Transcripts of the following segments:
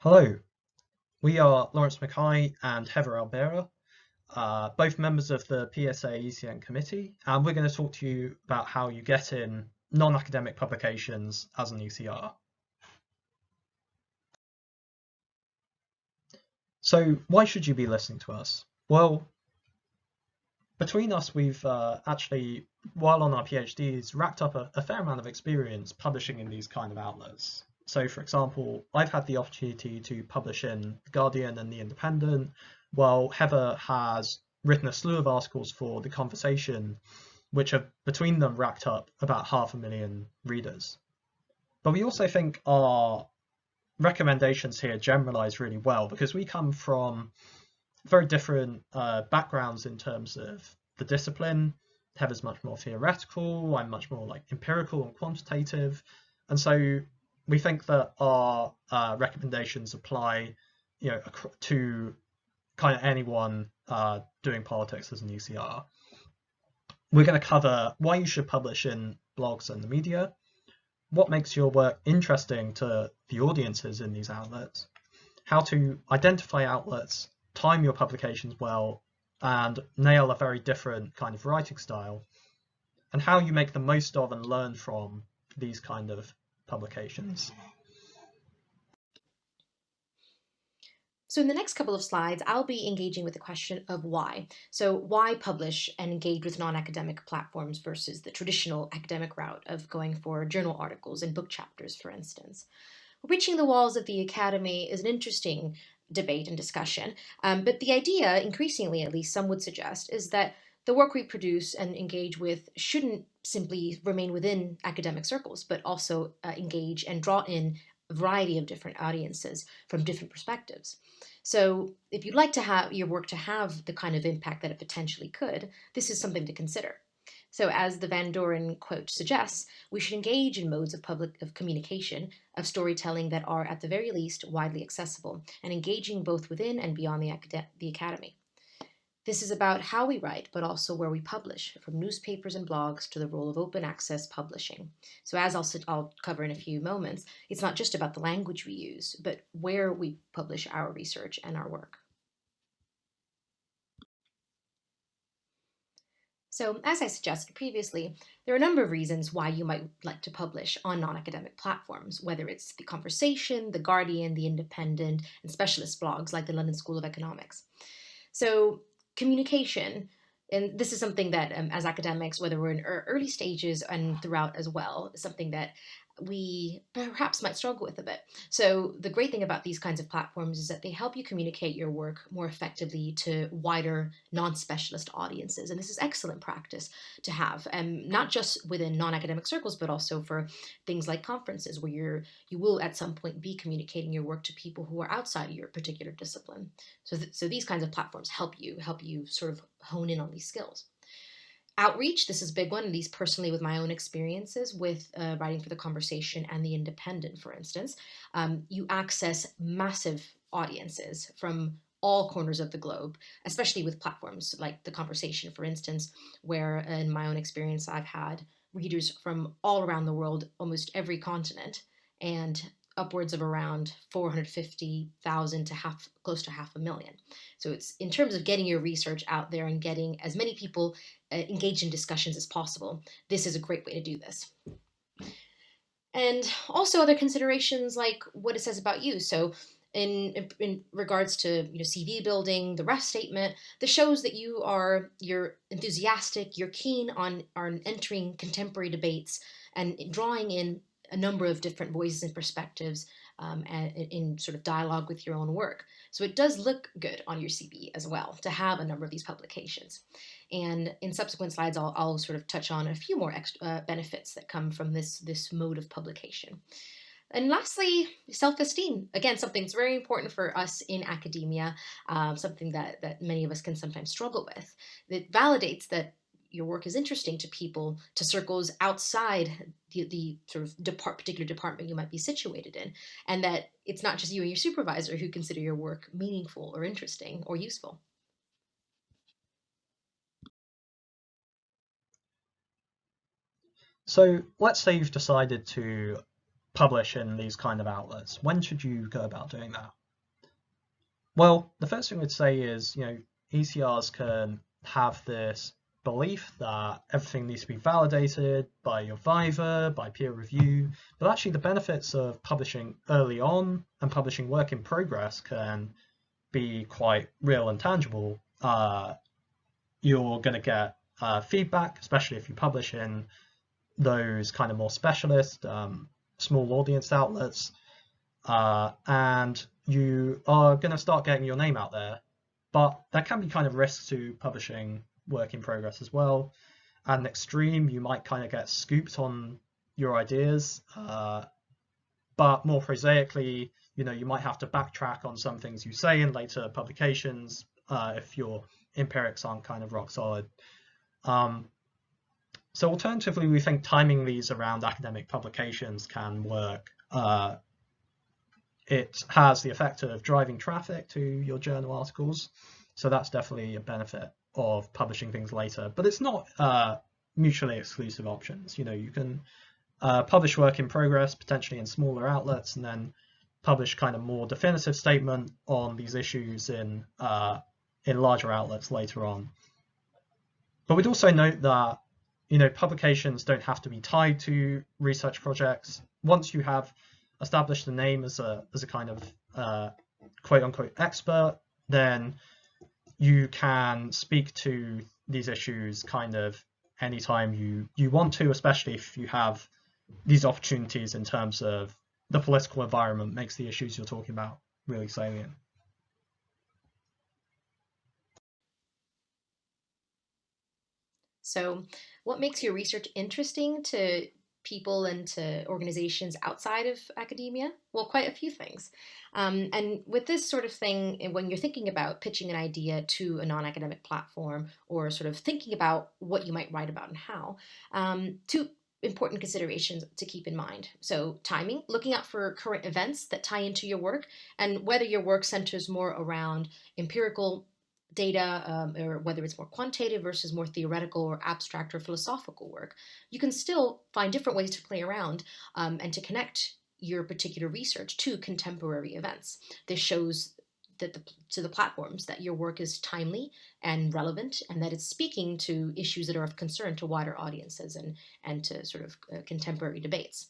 Hello, we are Lawrence McKay and Heather Alberro, both members of the PSA ECN committee, and we're going to talk to you about how you get in non-academic publications as an ECR. So why should you be listening to us? Well, between us, we've actually, while on our PhDs, racked up a fair amount of experience publishing in these kind of outlets. So, for example, I've had the opportunity to publish in The Guardian and The Independent, while Heather has written a slew of articles for The Conversation, which have between them racked up about 500,000 readers. But we also think our recommendations here generalize really well because we come from very different backgrounds in terms of the discipline. Heather's much more theoretical, I'm much more like empirical and quantitative. And so we think that our recommendations apply, to kind of anyone doing politics as an ECR. We're going to cover why you should publish in blogs and the media, what makes your work interesting to the audiences in these outlets, how to identify outlets, time your publications well, and nail a very different kind of writing style, and how you make the most of and learn from these kind of publications. So in the next couple of slides, I'll be engaging with the question of why. So why publish and engage with non-academic platforms versus the traditional academic route of going for journal articles and book chapters, for instance. Reaching the walls of the academy is an interesting debate and discussion, but the idea, increasingly at least some would suggest, is that the work we produce and engage with shouldn't simply remain within academic circles, but also engage and draw in a variety of different audiences from different perspectives. So if you'd like to have your work to have the kind of impact that it potentially could, this is something to consider. So as the Van Doren quote suggests, we should engage in modes of communication, of storytelling that are at the very least widely accessible and engaging both within and beyond the academy. This is about how we write, but also where we publish, from newspapers and blogs to the role of open access publishing. So as I'll cover in a few moments, it's not just about the language we use, but where we publish our research and our work. So, as I suggested previously, there are a number of reasons why you might like to publish on non-academic platforms, whether it's The Conversation, The Guardian, The Independent, and specialist blogs like the London School of Economics. So, communication, and this is something that as academics, whether we're in early stages and throughout as well, is something that we perhaps might struggle with a bit. So the great thing about these kinds of platforms is that they help you communicate your work more effectively to wider non-specialist audiences. And this is excellent practice to have, not just within non-academic circles, but also for things like conferences where you will at some point be communicating your work to people who are outside of your particular discipline. So these kinds of platforms help you sort of hone in on these skills. Outreach, this is a big one, at least personally with my own experiences with writing for The Conversation and The Independent, for instance. You access massive audiences from all corners of the globe, especially with platforms like The Conversation, for instance, where in my own experience, I've had readers from all around the world, almost every continent, and upwards of around 450,000 to close to 500,000. So it's in terms of getting your research out there and getting as many people engaged in discussions as possible. This is a great way to do this. And also other considerations like what it says about you. So in regards to CV building, the ref statement, this shows that you're enthusiastic, you're keen on entering contemporary debates and drawing in a number of different voices and perspectives in sort of dialogue with your own work. So it does look good on your CV as well to have a number of these publications. And in subsequent slides, I'll sort of touch on a few more extra benefits that come from this mode of publication. And lastly, self-esteem. Again, something that's very important for us in academia, something that many of us can sometimes struggle with. It validates that your work is interesting to people, to circles outside the sort of particular department you might be situated in, and that it's not just you and your supervisor who consider your work meaningful or interesting or useful. So let's say you've decided to publish in these kind of outlets, when should you go about doing that? Well, the first thing we'd say is, ECRs can have this belief that everything needs to be validated by your Viva, by peer review, but actually the benefits of publishing early on and publishing work in progress can be quite real and tangible. You're going to get feedback, especially if you publish in those kind of more specialist, small audience outlets, and you are going to start getting your name out there. But there can be kind of risks to publishing work in progress as well. At an extreme, you might kind of get scooped on your ideas, but more prosaically, you might have to backtrack on some things you say in later publications if your empirics aren't kind of rock solid. So alternatively, we think timing these around academic publications can work. It has the effect of driving traffic to your journal articles, so that's definitely a benefit of publishing things later. But it's not mutually exclusive options. You can publish work in progress, potentially in smaller outlets, and then publish kind of more definitive statement on these issues in larger outlets later on. But we'd also note that publications don't have to be tied to research projects. Once you have established a name as a kind of quote unquote expert, then you can speak to these issues kind of anytime you want to, especially if you have these opportunities in terms of the political environment makes the issues you're talking about really salient. So what makes your research interesting to people and to organizations outside of academia? Well, quite a few things. And with this sort of thing, when you're thinking about pitching an idea to a non-academic platform or sort of thinking about what you might write about and how, two important considerations to keep in mind. So timing, looking out for current events that tie into your work, and whether your work centers more around empirical data, or whether it's more quantitative versus more theoretical or abstract or philosophical work. You can still find different ways to play around and to connect your particular research to contemporary events. This shows to the platforms that your work is timely and relevant, and that it's speaking to issues that are of concern to wider audiences and to sort of contemporary debates.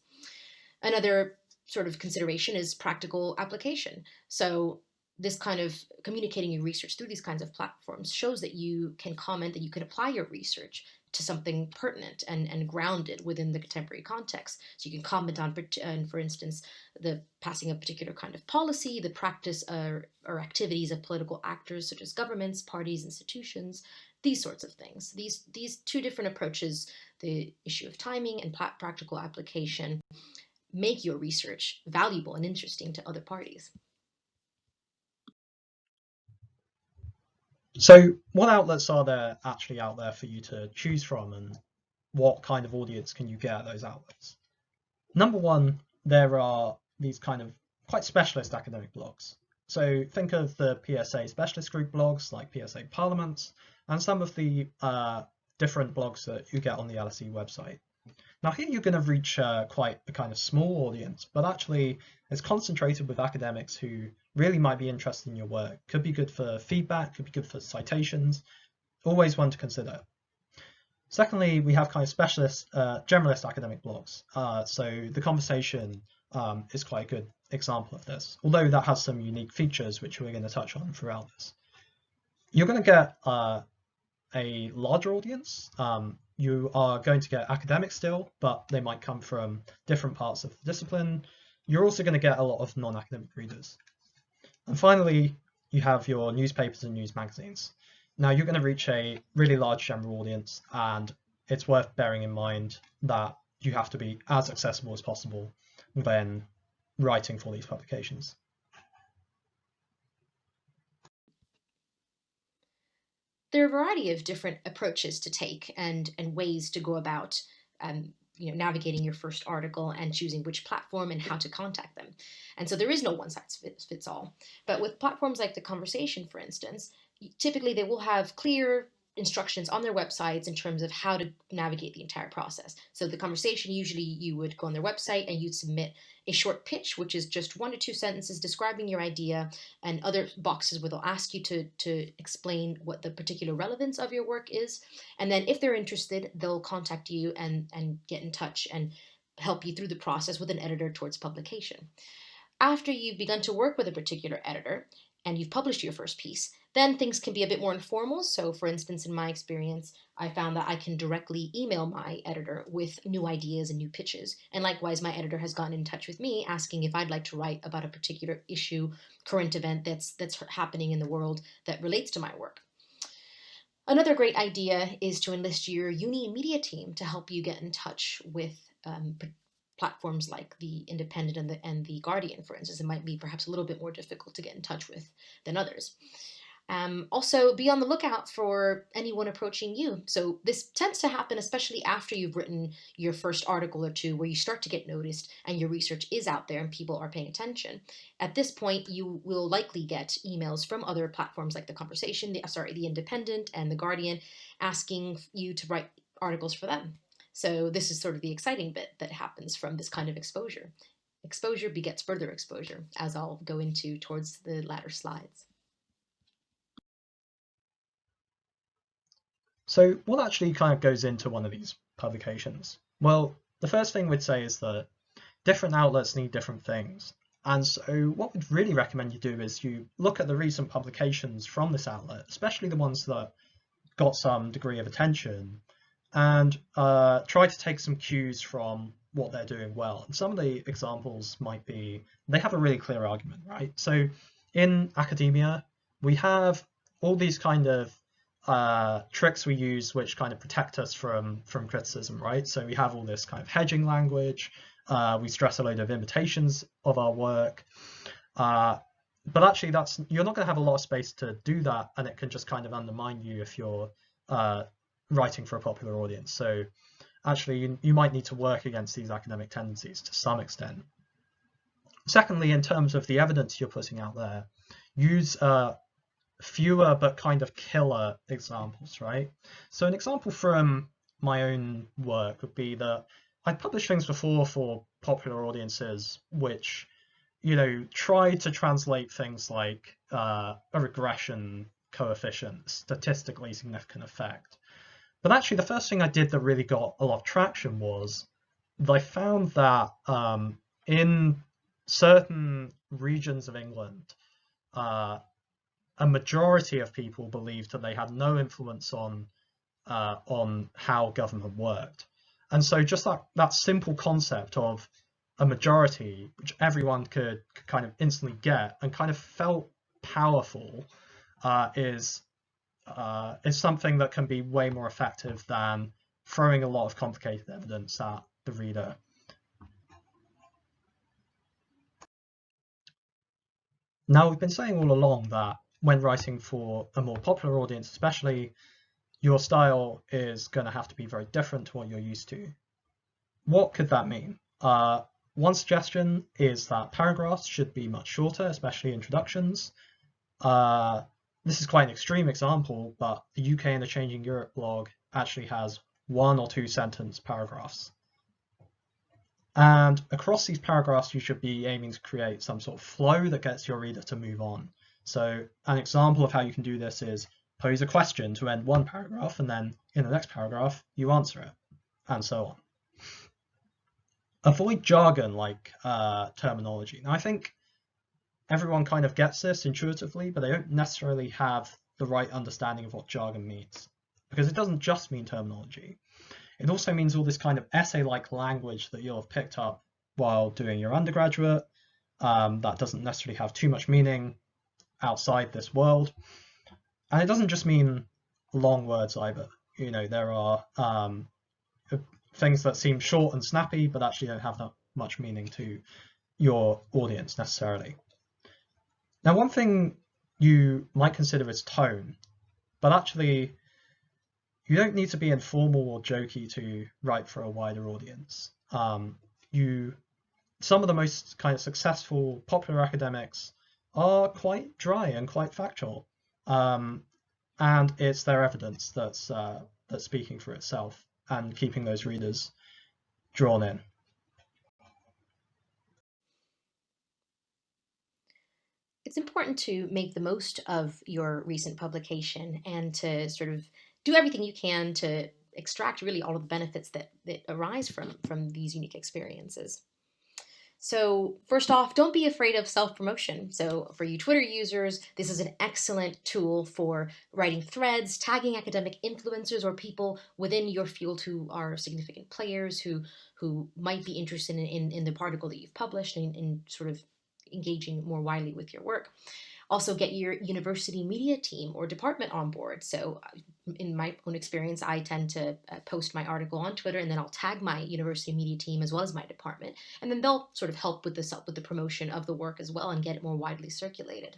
Another sort of consideration is practical application. So this kind of communicating your research through these kinds of platforms shows that you can comment, that you can apply your research to something pertinent and grounded within the contemporary context. So you can comment on, for instance, the passing of a particular kind of policy, the practice or activities of political actors such as governments, parties, institutions, these sorts of things. These two different approaches, the issue of timing and practical application, make your research valuable and interesting to other parties. So what outlets are there actually out there for you to choose from, and what kind of audience can you get at those outlets? Number one, there are these kind of quite specialist academic blogs. So think of the PSA specialist group blogs like PSA Parliaments and some of the different blogs that you get on the LSE website. Now here you're going to reach quite a kind of small audience, but actually it's concentrated with academics who really might be interested in your work. Could be good for feedback, could be good for citations, always one to consider. Secondly, we have kind of specialist, generalist academic blogs. So The Conversation is quite a good example of this, although that has some unique features which we're going to touch on throughout this. You're going to get a larger audience. You are going to get academics still, but they might come from different parts of the discipline. You're also going to get a lot of non-academic readers. And finally, you have your newspapers and news magazines. Now you're going to reach a really large general audience, and it's worth bearing in mind that you have to be as accessible as possible when writing for these publications. There are a variety of different approaches to take and ways to go about navigating your first article and choosing which platform and how to contact them. And so there is no one size fits all. But with platforms like The Conversation, for instance, typically they will have clear instructions on their websites in terms of how to navigate the entire process. So the conversation, usually you would go on their website and you'd submit a short pitch, which is just 1 to 2 sentences describing your idea, and other boxes where they'll ask you to explain what the particular relevance of your work is. And then if they're interested, they'll contact you and get in touch and help you through the process with an editor towards publication. After you've begun to work with a particular editor and you've published your first piece, then things can be a bit more informal. So, for instance, in my experience, I found that I can directly email my editor with new ideas and new pitches. And likewise, my editor has gotten in touch with me asking if I'd like to write about a particular issue, current event that's happening in the world that relates to my work. Another great idea is to enlist your uni media team to help you get in touch with platforms like the Independent and the Guardian, for instance. It might be perhaps a little bit more difficult to get in touch with than others. Also, be on the lookout for anyone approaching you. So this tends to happen especially after you've written your first article or two, where you start to get noticed and your research is out there and people are paying attention. At this point, you will likely get emails from other platforms like The Conversation, the Independent and The Guardian, asking you to write articles for them. So this is sort of the exciting bit that happens from this kind of exposure. Exposure begets further exposure, as I'll go into towards the latter slides. So what actually kind of goes into one of these publications? Well, the first thing we'd say is that different outlets need different things. And so what we'd really recommend you do is you look at the recent publications from this outlet, especially the ones that got some degree of attention, and try to take some cues from what they're doing well. And some of the examples might be, they have a really clear argument, right? So in academia, we have all these kind of tricks we use which kind of protect us from criticism, right? So we have all this kind of hedging language, we stress a load of imitations of our work, but actually you're not going to have a lot of space to do that, and it can just kind of undermine you if you're writing for a popular audience. So actually you might need to work against these academic tendencies to some extent. Secondly, in terms of the evidence you're putting out there, use fewer but kind of killer examples, right? So an example from my own work would be that I published things before for popular audiences which, you know, try to translate things like a regression coefficient, statistically significant effect. But actually the first thing I did that really got a lot of traction was that I found that in certain regions of England, a majority of people believed that they had no influence on how government worked. And so just that simple concept of a majority, which everyone could kind of instantly get and kind of felt powerful, is something that can be way more effective than throwing a lot of complicated evidence at the reader. Now, we've been saying all along that when writing for a more popular audience, especially, your style is going to have to be very different to what you're used to. What could that mean? One suggestion is that paragraphs should be much shorter, especially introductions. This is quite an extreme example, but the UK and the Changing Europe blog actually has 1 or 2 sentence paragraphs. And across these paragraphs, you should be aiming to create some sort of flow that gets your reader to move on. So an example of how you can do this is pose a question to end one paragraph, and then in the next paragraph, you answer it, and so on. Avoid jargon like terminology. Now, I think everyone kind of gets this intuitively, but they don't necessarily have the right understanding of what jargon means, because it doesn't just mean terminology. It also means all this kind of essay-like language that you'll have picked up while doing your undergraduate, that doesn't necessarily have too much meaning outside this world. And it doesn't just mean long words either. You know, there are things that seem short and snappy, but actually don't have that much meaning to your audience necessarily. Now, one thing you might consider is tone, but actually you don't need to be informal or jokey to write for a wider audience. Some of the most kind of successful popular academics are quite dry and quite factual. and it's their evidence that's speaking for itself and keeping those readers drawn in. It's important to make the most of your recent publication and to sort of do everything you can to extract really all of the benefits that arise from these unique experiences. So first off, don't be afraid of self-promotion. So for you Twitter users, this is an excellent tool for writing threads, tagging academic influencers or people within your field who are significant players who might be interested in the article that you've published and in sort of engaging more widely with your work. Also, get your university media team or department on board. So, in my own experience, I tend to post my article on Twitter, and then I'll tag my university media team as well as my department, and then they'll sort of help with the promotion of the work as well and get it more widely circulated.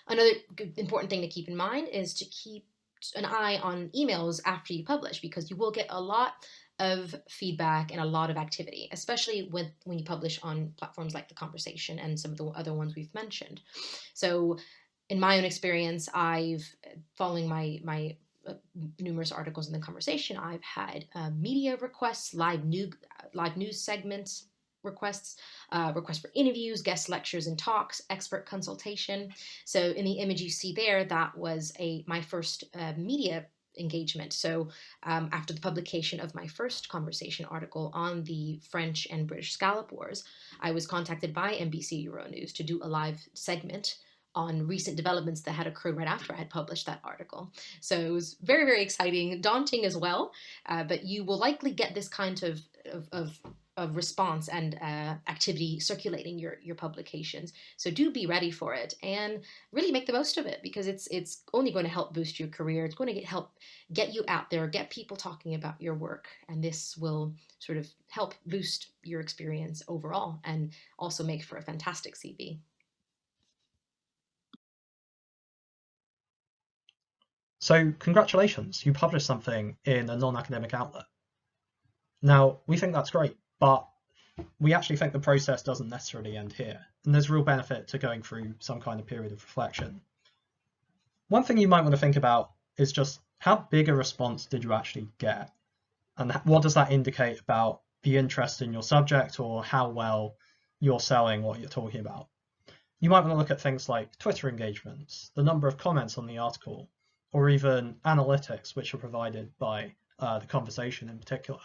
Another important thing to keep in mind is to keep an eye on emails after you publish, because you will get a lot of feedback and a lot of activity, especially when you publish on platforms like The Conversation and some of the other ones we've mentioned. So in my own experience, following my numerous articles in The Conversation, I've had media requests, live news segments requests, requests for interviews, guest lectures and talks, expert consultation. So in the image you see there, that was my first media engagement. So after the publication of my first Conversation article on the French and British Scallop Wars, I was contacted by NBC Euronews to do a live segment on recent developments that had occurred right after I had published that article. So it was very, very exciting, daunting as well, but you will likely get this kind of response and activity circulating your publications. So do be ready for it and really make the most of it, because it's only going to help boost your career. It's going to help get you out there, get people talking about your work, and this will sort of help boost your experience overall and also make for a fantastic CV. So congratulations, you published something in a non-academic outlet. Now, we think that's great, but we actually think the process doesn't necessarily end here, and there's real benefit to going through some kind of period of reflection. One thing you might want to think about is just how big a response did you actually get? And what does that indicate about the interest in your subject or how well you're selling what you're talking about? You might want to look at things like Twitter engagements, the number of comments on the article, or even analytics which are provided by The Conversation in particular.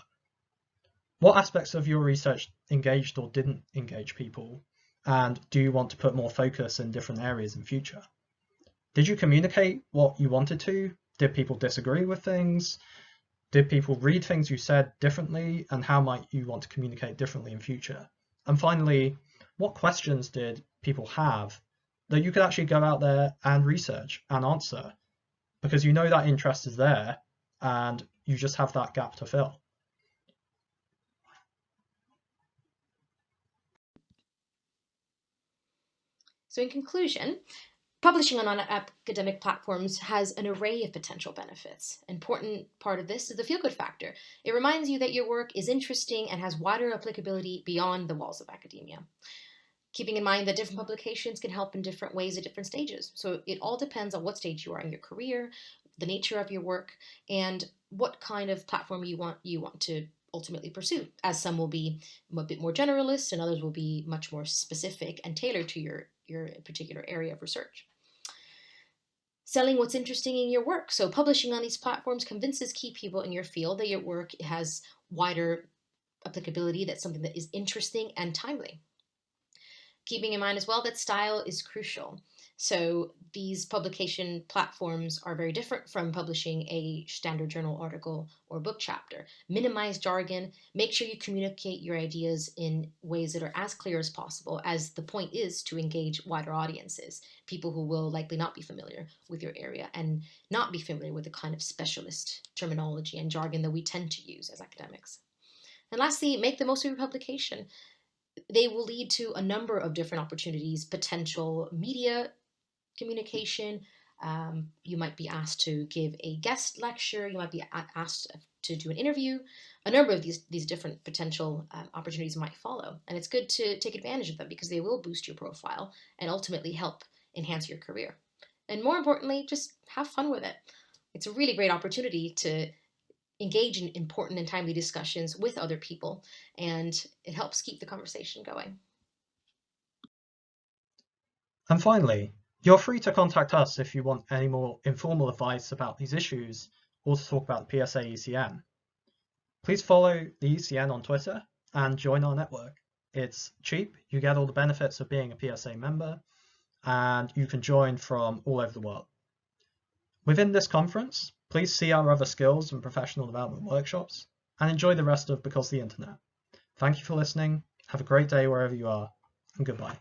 What aspects of your research engaged or didn't engage people? And do you want to put more focus in different areas in future? Did you communicate what you wanted to? Did people disagree with things? Did people read things you said differently? And how might you want to communicate differently in future? And finally, what questions did people have that you could actually go out there and research and answer? Because you know that interest is there and you just have that gap to fill. So in conclusion, publishing on academic platforms has an array of potential benefits. An important part of this is the feel-good factor. It reminds you that your work is interesting and has wider applicability beyond the walls of academia. Keeping in mind that different publications can help in different ways at different stages. So it all depends on what stage you are in your career, the nature of your work, and what kind of platform you want to ultimately pursue, as some will be a bit more generalist and others will be much more specific and tailored to your particular area of research. Selling what's interesting in your work. So publishing on these platforms convinces key people in your field that your work has wider applicability, that's something that is interesting and timely. Keeping in mind as well that style is crucial. So these publication platforms are very different from publishing a standard journal article or book chapter. Minimize jargon, make sure you communicate your ideas in ways that are as clear as possible, as the point is to engage wider audiences, people who will likely not be familiar with your area and not be familiar with the kind of specialist terminology and jargon that we tend to use as academics. And lastly, make the most of your publication. They will lead to a number of different opportunities, potential media communication. You might be asked to give a guest lecture. You might be asked to do an interview. A number of these different potential opportunities might follow. And it's good to take advantage of them because they will boost your profile and ultimately help enhance your career. And more importantly, just have fun with it. It's a really great opportunity to engage in important and timely discussions with other people, and it helps keep the conversation going. And finally, you're free to contact us if you want any more informal advice about these issues or to talk about the PSA ECN. Please follow the ECN on Twitter and join our network. It's cheap, you get all the benefits of being a PSA member, and you can join from all over the world. Within this conference, please see our other skills and professional development workshops, and enjoy the rest of Because the Internet. Thank you for listening, have a great day wherever you are, and goodbye.